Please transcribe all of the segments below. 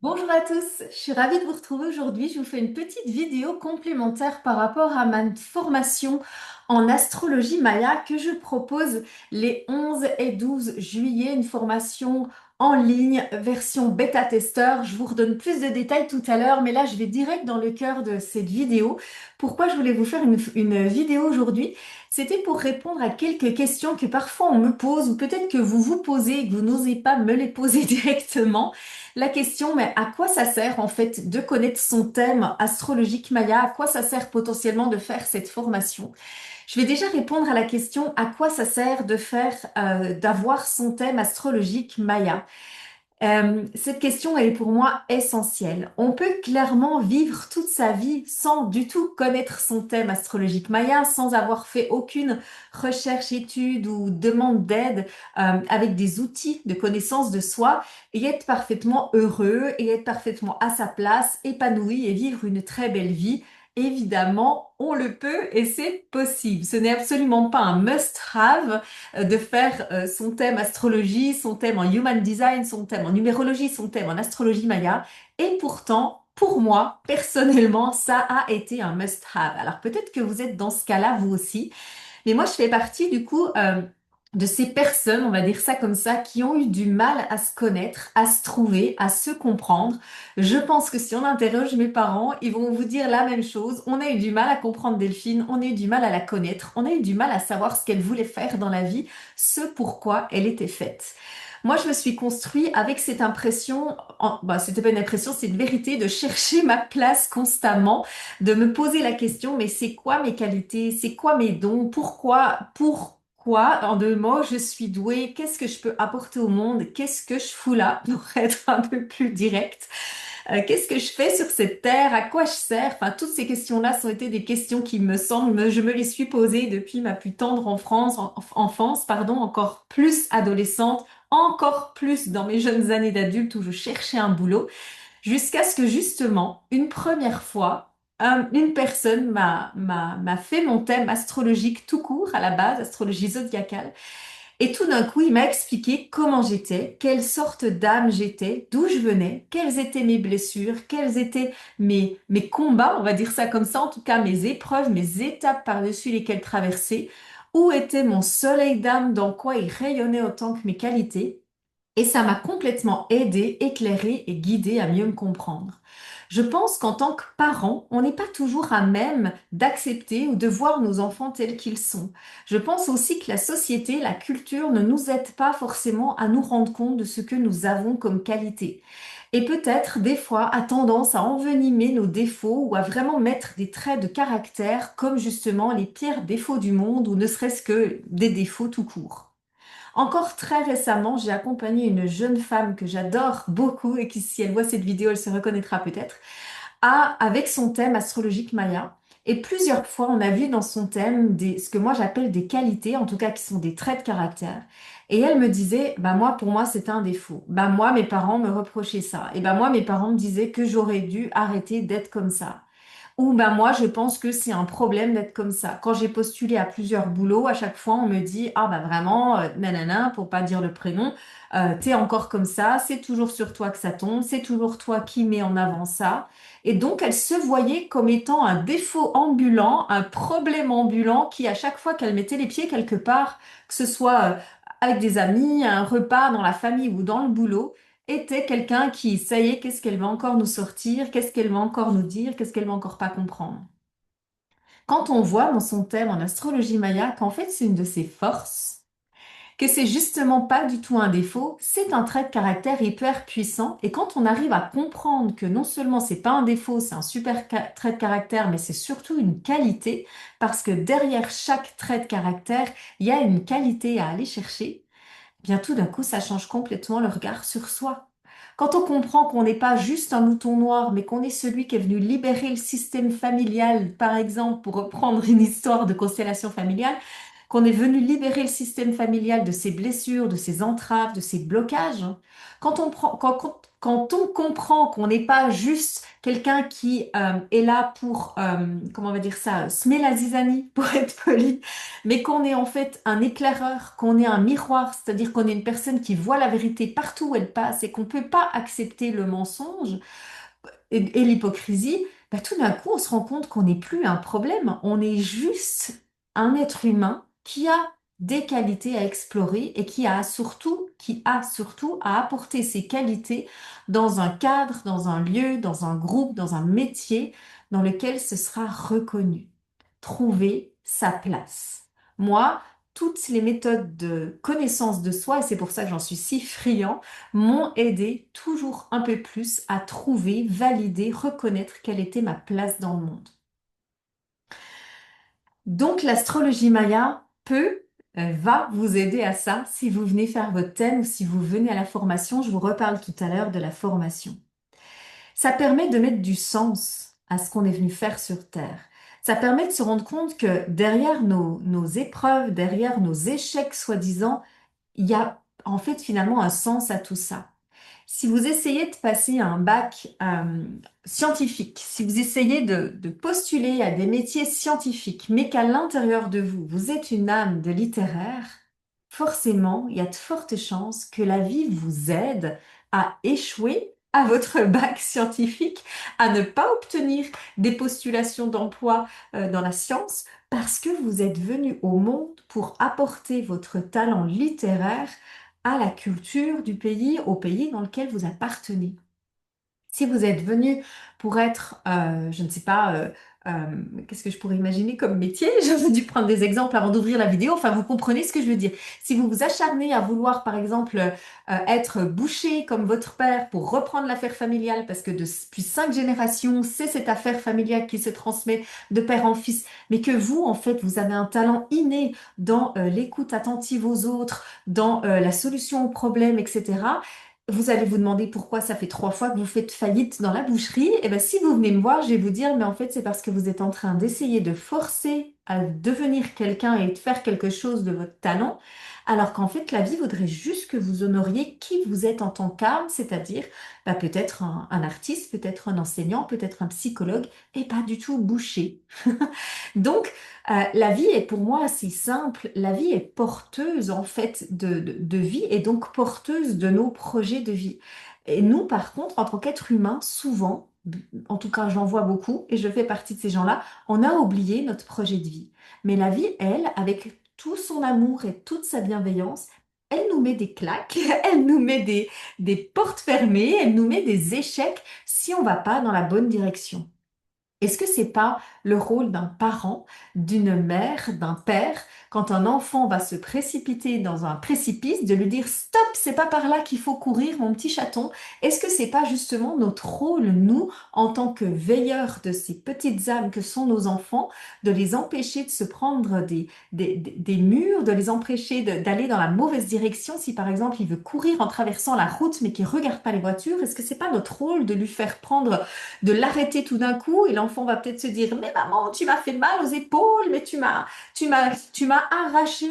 Bonjour à tous, je suis ravie de vous retrouver aujourd'hui. Je vous fais une petite vidéo complémentaire par rapport à ma formation en astrologie maya que je propose les 11 et 12 juillet, une formation en ligne, version bêta-testeur. Je vous redonne plus de détails tout à l'heure, mais là je vais direct dans le cœur de cette vidéo. Pourquoi je voulais vous faire une vidéo aujourd'hui? C'était pour répondre à quelques questions que parfois on me pose ou peut-être que vous vous posez et que vous n'osez pas me les poser directement. La question, mais à quoi ça sert en fait de connaître son thème astrologique maya? À quoi ça sert potentiellement de faire cette formation? Je vais déjà répondre à la question à quoi ça sert de faire, d'avoir son thème astrologique maya. Cette question, elle est pour moi essentielle. On peut clairement vivre toute sa vie sans du tout connaître son thème astrologique maya, sans avoir fait aucune recherche, étude ou demande d'aide, avec des outils de connaissance de soi, et être parfaitement heureux et être parfaitement à sa place, épanoui et vivre une très belle vie. Évidemment, on le peut et c'est possible. Ce n'est absolument pas un must-have de faire son thème astrologie, son thème en human design, son thème en numérologie, son thème en astrologie maya. Et pourtant, pour moi, personnellement, ça a été un must-have. Alors peut-être que vous êtes dans ce cas-là, vous aussi. Mais moi, je fais partie du coup de ces personnes, on va dire ça comme ça, qui ont eu du mal à se connaître, à se trouver, à se comprendre. Je pense que si on interroge mes parents, ils vont vous dire la même chose. On a eu du mal à comprendre Delphine, on a eu du mal à la connaître, on a eu du mal à savoir ce qu'elle voulait faire dans la vie, ce pourquoi elle était faite. Moi, je me suis construit avec cette impression, bah, c'était pas une impression, c'est une vérité, de chercher ma place constamment, de me poser la question, mais c'est quoi mes qualités? C'est quoi mes dons? Pourquoi, en deux mots, je suis douée? Qu'est-ce que je peux apporter au monde? Qu'est-ce que je fous là, pour être un peu plus direct? Qu'est-ce que je fais sur cette terre? À quoi je sers? Enfin, toutes ces questions-là ont été des questions qui me semblent, je me les suis posées depuis ma plus tendre enfance, pardon, encore plus adolescente, encore plus dans mes jeunes années d'adulte où je cherchais un boulot. Jusqu'à ce que justement, une première fois, une personne m'a fait mon thème astrologique tout court à la base, astrologie zodiacale. Et tout d'un coup, il m'a expliqué comment j'étais, quelle sorte d'âme j'étais, d'où je venais, quelles étaient mes blessures, quels étaient mes combats, on va dire ça comme ça, en tout cas mes épreuves, mes étapes par-dessus lesquelles traverser, où était mon soleil d'âme, dans quoi il rayonnait autant que mes qualités. Et ça m'a complètement aidé, éclairé et guidé à mieux me comprendre. Je pense qu'en tant que parent, on n'est pas toujours à même d'accepter ou de voir nos enfants tels qu'ils sont. Je pense aussi que la société, la culture ne nous aide pas forcément à nous rendre compte de ce que nous avons comme qualité. Et peut-être, des fois, a tendance à envenimer nos défauts ou à vraiment mettre des traits de caractère comme justement les pires défauts du monde ou ne serait-ce que des défauts tout court. Encore très récemment, j'ai accompagné une jeune femme que j'adore beaucoup et qui, si elle voit cette vidéo, elle se reconnaîtra peut-être, avec son thème astrologique maya. Et plusieurs fois, on a vu dans son thème ce que moi j'appelle des qualités, en tout cas qui sont des traits de caractère. Et elle me disait, bah moi, pour moi, c'est un défaut. Bah moi, mes parents me reprochaient ça. Et bah moi, mes parents me disaient que j'aurais dû arrêter d'être comme ça. Ou ben moi, je pense que c'est un problème d'être comme ça. Quand j'ai postulé à plusieurs boulots, à chaque fois, on me dit, ah bah vraiment, nanana, pour pas dire le prénom, t'es encore comme ça, c'est toujours sur toi que ça tombe, c'est toujours toi qui mets en avant ça. Et donc, elle se voyait comme étant un défaut ambulant, un problème ambulant qui, à chaque fois qu'elle mettait les pieds quelque part, que ce soit avec des amis, un repas dans la famille ou dans le boulot, était quelqu'un qui, ça y est, qu'est-ce qu'elle va encore nous sortir, qu'est-ce qu'elle va encore nous dire, qu'est-ce qu'elle va encore pas comprendre. Quand on voit dans son thème en astrologie maya qu'en fait c'est une de ses forces, que c'est justement pas du tout un défaut, c'est un trait de caractère hyper puissant. Et quand on arrive à comprendre que non seulement c'est pas un défaut, c'est un super trait de caractère, mais c'est surtout une qualité, parce que derrière chaque trait de caractère, il y a une qualité à aller chercher, bien tout d'un coup, ça change complètement le regard sur soi. Quand on comprend qu'on n'est pas juste un mouton noir, mais qu'on est celui qui est venu libérer le système familial, par exemple, pour reprendre une histoire de constellation familiale, qu'on est venu libérer le système familial de ses blessures, de ses entraves, de ses blocages. Quand on comprend qu'on n'est pas juste quelqu'un qui est là pour, comment on va dire ça, semer la zizanie, pour être poli, mais qu'on est en fait un éclaireur, qu'on est un miroir, c'est-à-dire qu'on est une personne qui voit la vérité partout où elle passe et qu'on ne peut pas accepter le mensonge et l'hypocrisie, bah, tout d'un coup, on se rend compte qu'on n'est plus un problème, on est juste un être humain qui a des qualités à explorer et qui a surtout à apporter ces qualités dans un cadre, dans un lieu, dans un groupe, dans un métier dans lequel ce sera reconnu. Trouver sa place. Moi, toutes les méthodes de connaissance de soi, et c'est pour ça que j'en suis si friand, m'ont aidé toujours un peu plus à trouver, valider, reconnaître quelle était ma place dans le monde. Donc l'astrologie Maya va vous aider à ça si vous venez faire votre thème ou si vous venez à la formation. Je vous reparle tout à l'heure de la formation. Ça permet de mettre du sens à ce qu'on est venu faire sur Terre. Ça permet de se rendre compte que derrière nos épreuves, derrière nos échecs soi-disant, il y a en fait finalement un sens à tout ça. Si vous essayez de passer un bac scientifique, si vous essayez de postuler à des métiers scientifiques, mais qu'à l'intérieur de vous, vous êtes une âme de littéraire, forcément, il y a de fortes chances que la vie vous aide à échouer à votre bac scientifique, à ne pas obtenir des postulations d'emploi dans la science, parce que vous êtes venu au monde pour apporter votre talent littéraire à la culture du pays, au pays dans lequel vous appartenez. Si vous êtes venu pour être, je ne sais pas, qu'est-ce que je pourrais imaginer comme métier? J'aurais dû prendre des exemples avant d'ouvrir la vidéo. Enfin, vous comprenez ce que je veux dire. Si vous vous acharnez à vouloir, par exemple, être boucher comme votre père pour reprendre l'affaire familiale, parce que depuis 5 générations, c'est cette affaire familiale qui se transmet de père en fils, mais que vous, en fait, vous avez un talent inné dans l'écoute attentive aux autres, dans la solution aux problèmes, etc. Vous allez vous demander pourquoi ça fait 3 fois que vous faites faillite dans la boucherie. Et bien, si vous venez me voir, je vais vous dire, mais en fait, c'est parce que vous êtes en train d'essayer de forcer à devenir quelqu'un et de faire quelque chose de votre talent, alors qu'en fait, la vie voudrait juste que vous honoriez qui vous êtes en tant qu'âme, c'est-à-dire peut-être un artiste, peut-être un enseignant, peut-être un psychologue, et pas du tout boucher. Donc, la vie est pour moi assez simple. La vie est porteuse en fait de vie et donc porteuse de nos projets de vie. Et nous, par contre, en tant qu'être humain, souvent, en tout cas j'en vois beaucoup et je fais partie de ces gens-là, on a oublié notre projet de vie. Mais la vie, elle, avec tout son amour et toute sa bienveillance, elle nous met des claques, elle nous met des portes fermées, elle nous met des échecs si on va pas dans la bonne direction. Est-ce que c'est pas le rôle d'un parent, d'une mère, d'un père, quand un enfant va se précipiter dans un précipice, de lui dire stop, c'est pas par là qu'il faut courir, mon petit chaton? Est-ce que c'est pas justement notre rôle, nous, en tant que veilleurs de ces petites âmes que sont nos enfants, de les empêcher de se prendre des murs, de les empêcher d'aller dans la mauvaise direction si par exemple il veut courir en traversant la route mais qu'il regarde pas les voitures? Est-ce que c'est pas notre rôle de lui faire prendre de l'arrêter tout d'un coup et l'enfant va peut-être se dire, mais maman, tu m'as fait mal aux épaules, mais tu m'as arraché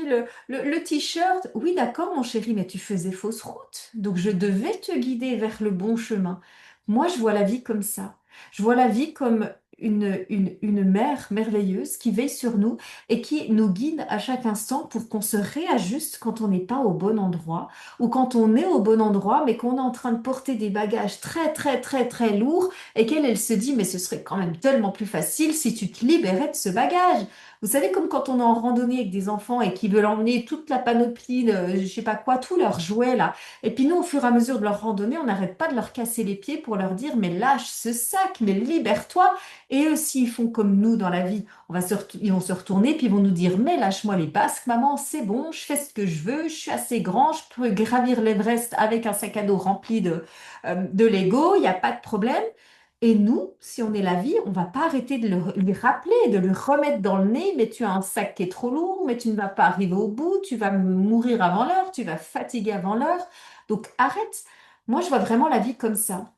le t-shirt. Oui, d'accord, mon chéri, mais tu faisais fausse route. Donc je devais te guider vers le bon chemin. Moi, je vois la vie comme ça. Je vois la vie comme une mère merveilleuse qui veille sur nous et qui nous guide à chaque instant pour qu'on se réajuste quand on n'est pas au bon endroit ou quand on est au bon endroit mais qu'on est en train de porter des bagages très très très très lourds et qu'elle, elle se dit, mais ce serait quand même tellement plus facile si tu te libérais de ce bagage. Vous savez, comme quand on est en randonnée avec des enfants et qu'ils veulent emmener toute la panoplie de, je sais pas quoi, tous leurs jouets là. Et puis nous, au fur et à mesure de leur randonnée, on n'arrête pas de leur casser les pieds pour leur dire, mais lâche ce sac, mais libère-toi. Et eux, s'ils font comme nous dans la vie, ils vont se retourner puis ils vont nous dire, mais lâche-moi les basques, maman, c'est bon, je fais ce que je veux, je suis assez grand, je peux gravir l'Everest avec un sac à dos rempli de Lego, il n'y a pas de problème. Et nous, si on est la vie, on va pas arrêter de lui rappeler, de lui remettre dans le nez, mais tu as un sac qui est trop lourd, mais tu ne vas pas arriver au bout, tu vas mourir avant l'heure, tu vas fatiguer avant l'heure. Donc arrête. Moi, je vois vraiment la vie comme ça.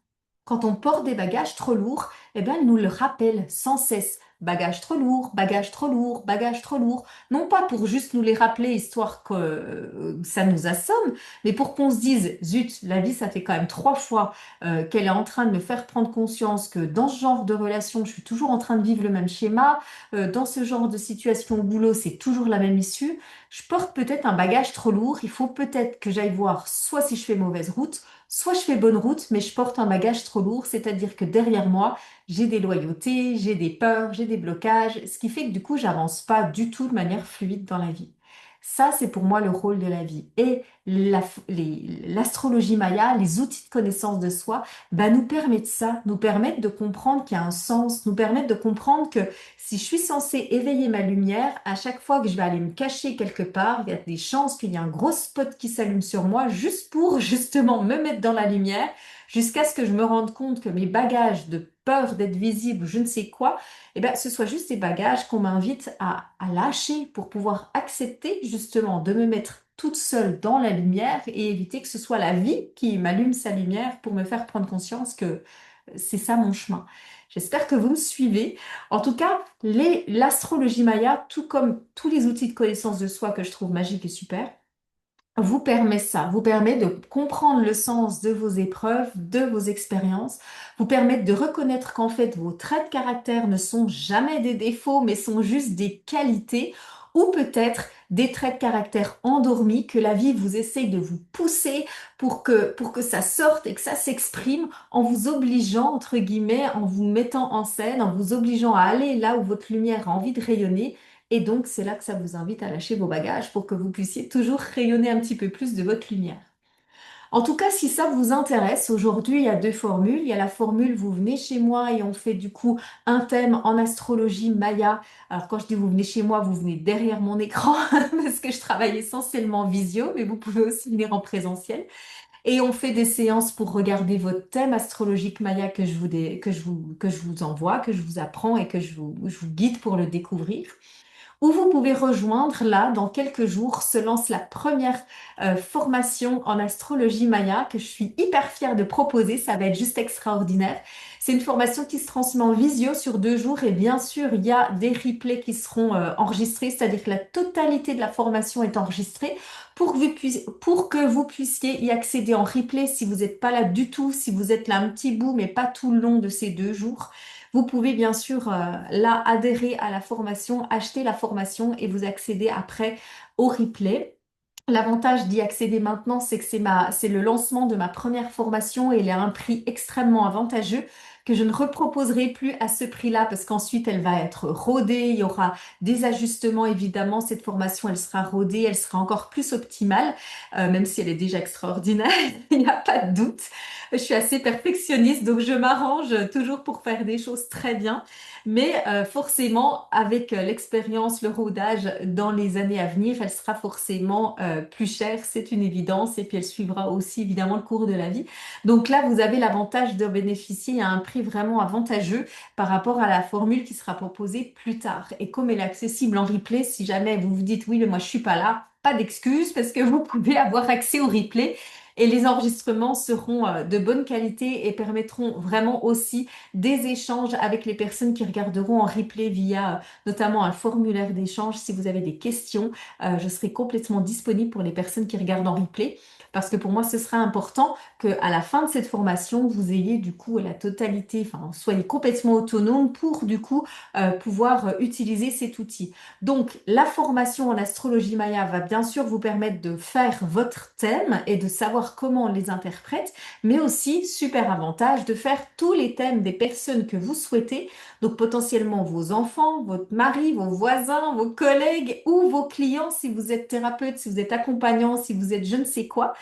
Quand on porte des bagages trop lourds, eh ben, elle nous le rappelle sans cesse. bagage trop lourd, bagage trop lourd, bagage trop lourd. Non pas pour juste nous les rappeler, histoire que ça nous assomme, mais pour qu'on se dise, zut, la vie, ça fait quand même 3 fois qu'elle est en train de me faire prendre conscience que dans ce genre de relation, je suis toujours en train de vivre le même schéma, dans ce genre de situation au boulot, c'est toujours la même issue. Je porte peut-être un bagage trop lourd, il faut peut-être que j'aille voir soit si je fais mauvaise route, soit je fais bonne route, mais je porte un bagage trop lourd, c'est-à-dire que derrière moi, j'ai des loyautés, j'ai des peurs, j'ai des blocages, ce qui fait que du coup, j'avance pas du tout de manière fluide dans la vie. Ça, c'est pour moi le rôle de la vie. Et l'astrologie maya, les outils de connaissance de soi, bah, nous permettent ça, nous permettent de comprendre qu'il y a un sens, nous permettent de comprendre que si je suis censée éveiller ma lumière, à chaque fois que je vais aller me cacher quelque part, il y a des chances qu'il y ait un gros spot qui s'allume sur moi juste pour justement me mettre dans la lumière, jusqu'à ce que je me rende compte que mes bagages de peur d'être visible, je ne sais quoi, eh ben, ce soit juste des bagages qu'on m'invite à lâcher pour pouvoir accepter justement de me mettre toute seule dans la lumière et éviter que ce soit la vie qui m'allume sa lumière pour me faire prendre conscience que c'est ça mon chemin. J'espère que vous me suivez. En tout cas, l'astrologie maya, tout comme tous les outils de connaissance de soi que je trouve magiques et super, vous permet ça, vous permet de comprendre le sens de vos épreuves, de vos expériences, vous permettre de reconnaître qu'en fait vos traits de caractère ne sont jamais des défauts, mais sont juste des qualités, ou peut-être des traits de caractère endormis que la vie vous essaye de vous pousser pour que ça sorte et que ça s'exprime en vous obligeant, entre guillemets, en vous mettant en scène, en vous obligeant à aller là où votre lumière a envie de rayonner. Et donc, c'est là que ça vous invite à lâcher vos bagages pour que vous puissiez toujours rayonner un petit peu plus de votre lumière. En tout cas, si ça vous intéresse, aujourd'hui, il y a 2 formules. Il y a la formule, vous venez chez moi et on fait du coup un thème en astrologie maya. Alors, quand je dis vous venez chez moi, vous venez derrière mon écran parce que je travaille essentiellement en visio, mais vous pouvez aussi venir en présentiel. Et on fait des séances pour regarder votre thème astrologique maya que je vous envoie, que je vous apprends et que je vous guide pour le découvrir. Où vous pouvez rejoindre là, dans quelques jours, se lance la première formation en astrologie maya que je suis hyper fière de proposer. Ça va être juste extraordinaire. C'est une formation qui se transmet en visio sur 2 jours et bien sûr, il y a des replays qui seront enregistrés, c'est-à-dire que la totalité de la formation est enregistrée pour que vous puissiez y accéder en replay si vous n'êtes pas là du tout, si vous êtes là un petit bout, mais pas tout le long de ces 2 jours. Vous pouvez bien sûr là adhérer à la formation, acheter la formation et vous accéder après au replay. L'avantage d'y accéder maintenant, c'est que c'est le lancement de ma première formation et elle est à un prix extrêmement avantageux que je ne reproposerai plus à ce prix-là parce qu'ensuite elle va être rodée, il y aura des ajustements évidemment. Cette formation, elle sera rodée, elle sera encore plus optimale, même si elle est déjà extraordinaire, il n'y a pas de doute. Je suis assez perfectionniste, donc je m'arrange toujours pour faire des choses très bien. Mais forcément, avec l'expérience, le rodage dans les années à venir, elle sera forcément plus chère, c'est une évidence. Et puis elle suivra aussi évidemment le cours de la vie. Donc là, vous avez l'avantage de bénéficier à un prix vraiment avantageux par rapport à la formule qui sera proposée plus tard. Et comme elle est accessible en replay, si jamais vous vous dites oui, mais moi je suis pas là, pas d'excuse parce que vous pouvez avoir accès au replay. Et les enregistrements seront de bonne qualité et permettront vraiment aussi des échanges avec les personnes qui regarderont en replay via notamment un formulaire d'échange. Si vous avez des questions, je serai complètement disponible pour les personnes qui regardent en replay. Parce que pour moi, ce sera important qu'à la fin de cette formation, vous ayez du coup la totalité, enfin, soyez complètement autonome pour du coup pouvoir utiliser cet outil. Donc, la formation en astrologie maya va bien sûr vous permettre de faire votre thème et de savoir comment on les interprète, mais aussi, super avantage, de faire tous les thèmes des personnes que vous souhaitez, donc potentiellement vos enfants, votre mari, vos voisins, vos collègues ou vos clients si vous êtes thérapeute, si vous êtes accompagnant, si vous êtes je ne sais quoi.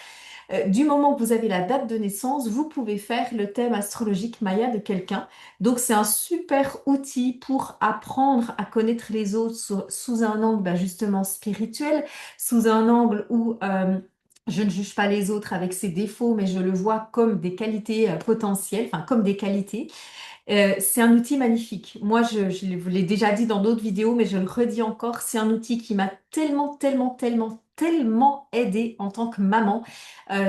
Du moment que vous avez la date de naissance, vous pouvez faire le thème astrologique maya de quelqu'un. Donc c'est un super outil pour apprendre à connaître les autres sous un angle bah, justement spirituel, sous un angle où je ne juge pas les autres avec ses défauts, mais je le vois comme des qualités potentielles, enfin comme des qualités. C'est un outil magnifique. Moi, je vous l'ai déjà dit dans d'autres vidéos, mais je le redis encore, c'est un outil qui m'a tellement, tellement, tellement tellement aidé en tant que maman.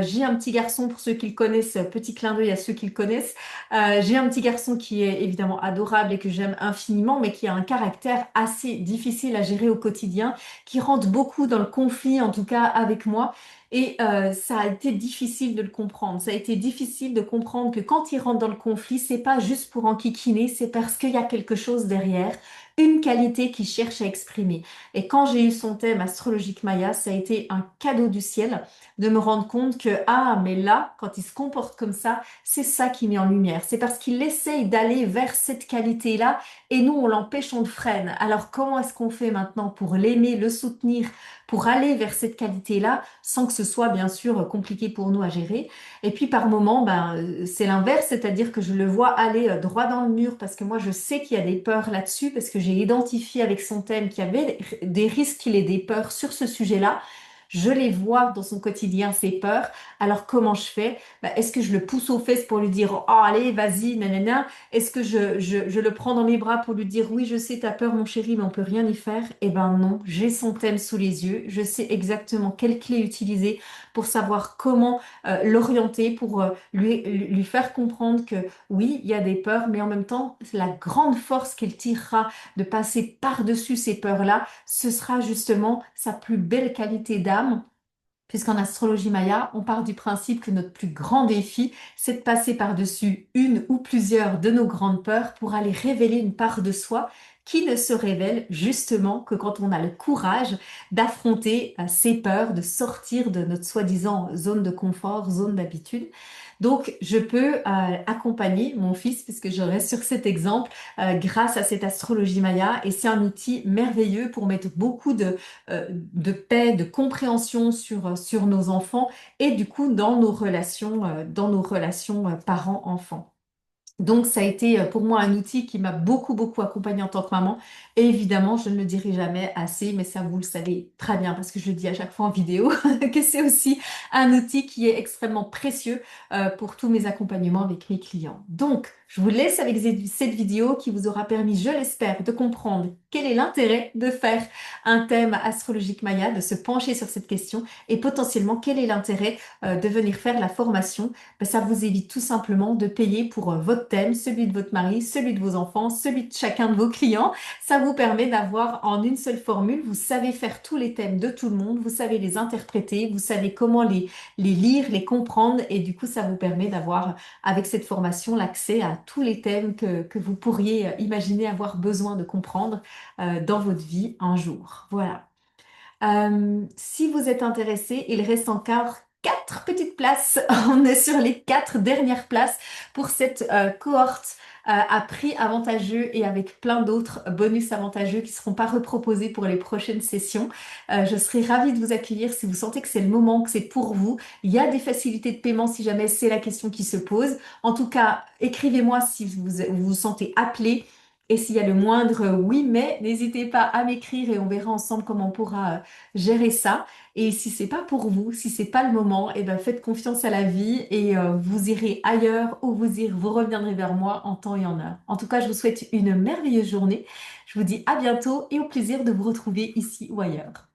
J'ai un petit garçon, pour ceux qui le connaissent, petit clin d'œil à ceux qui le connaissent. J'ai un petit garçon qui est évidemment adorable et que j'aime infiniment, mais qui a un caractère assez difficile à gérer au quotidien, qui rentre beaucoup dans le conflit, en tout cas avec moi. Et ça a été difficile de le comprendre. Ça a été difficile de comprendre que quand il rentre dans le conflit, c'est pas juste pour enquiquiner, c'est parce qu'il y a quelque chose derrière, une qualité qu'il cherche à exprimer. Et quand j'ai eu son thème astrologique Maya, ça a été un cadeau du ciel de me rendre compte que, ah, mais là, quand il se comporte comme ça, c'est ça qui met en lumière. C'est parce qu'il essaye d'aller vers cette qualité-là et nous, on l'empêche, on le freine. Alors, comment est-ce qu'on fait maintenant pour l'aimer, le soutenir, pour aller vers cette qualité-là, sans que ce soit, bien sûr, compliqué pour nous à gérer? Et puis, par moment, ben, c'est l'inverse, c'est-à-dire que je le vois aller droit dans le mur parce que moi, je sais qu'il y a des peurs là-dessus, parce que j'ai identifié avec son thème qu'il y avait des risques qu'il ait des peurs sur ce sujet-là. Je les vois dans son quotidien, ses peurs. Alors comment je fais? Bah, est-ce que je le pousse aux fesses pour lui dire, oh allez, vas-y, nanana? Est-ce que je le prends dans mes bras pour lui dire, oui, je sais, t'as peur, mon chéri, mais on peut rien y faire? Eh ben non, j'ai son thème sous les yeux. Je sais exactement quelle clé utiliser pour savoir comment l'orienter, pour lui faire comprendre que oui, il y a des peurs, mais en même temps, la grande force qu'il tirera de passer par-dessus ces peurs-là, ce sera justement sa plus belle qualité d'âme. Puisqu'en astrologie maya, on part du principe que notre plus grand défi, c'est de passer par-dessus une ou plusieurs de nos grandes peurs pour aller révéler une part de soi qui ne se révèle justement que quand on a le courage d'affronter ces peurs, de sortir de notre soi-disant zone de confort, zone d'habitude. Donc, je peux accompagner mon fils, puisque je reste sur cet exemple, grâce à cette astrologie maya, et c'est un outil merveilleux pour mettre beaucoup de paix, de compréhension sur nos enfants et du coup dans nos relations parents-enfants. Donc, ça a été pour moi un outil qui m'a beaucoup, beaucoup accompagnée en tant que maman. Et évidemment, je ne le dirai jamais assez, mais ça, vous le savez très bien parce que je le dis à chaque fois en vidéo, que c'est aussi un outil qui est extrêmement précieux pour tous mes accompagnements avec mes clients. Donc, je vous laisse avec cette vidéo qui vous aura permis, je l'espère, de comprendre quel est l'intérêt de faire un thème astrologique maya, de se pencher sur cette question et potentiellement quel est l'intérêt de venir faire la formation. Ben, ça vous évite tout simplement de payer pour votre thème, celui de votre mari, celui de vos enfants, celui de chacun de vos clients. Ça vous permet d'avoir en une seule formule, vous savez faire tous les thèmes de tout le monde, vous savez les interpréter, vous savez comment les lire, les comprendre et du coup ça vous permet d'avoir avec cette formation l'accès à tous les thèmes que vous pourriez imaginer avoir besoin de comprendre dans votre vie un jour. Voilà. Si vous êtes intéressé, il reste encore 4 petites places. On est sur les 4 dernières places pour cette cohorte à prix avantageux et avec plein d'autres bonus avantageux qui ne seront pas reproposés pour les prochaines sessions. Je serai ravie de vous accueillir si vous sentez que c'est le moment, que c'est pour vous. Il y a des facilités de paiement si jamais c'est la question qui se pose. En tout cas, écrivez-moi si vous vous sentez appelé. Et s'il y a le moindre oui, mais n'hésitez pas à m'écrire et on verra ensemble comment on pourra gérer ça. Et si c'est pas pour vous, si c'est pas le moment, eh ben faites confiance à la vie et vous irez ailleurs ou vous reviendrez vers moi en temps et en heure. En tout cas, je vous souhaite une merveilleuse journée. Je vous dis à bientôt et au plaisir de vous retrouver ici ou ailleurs.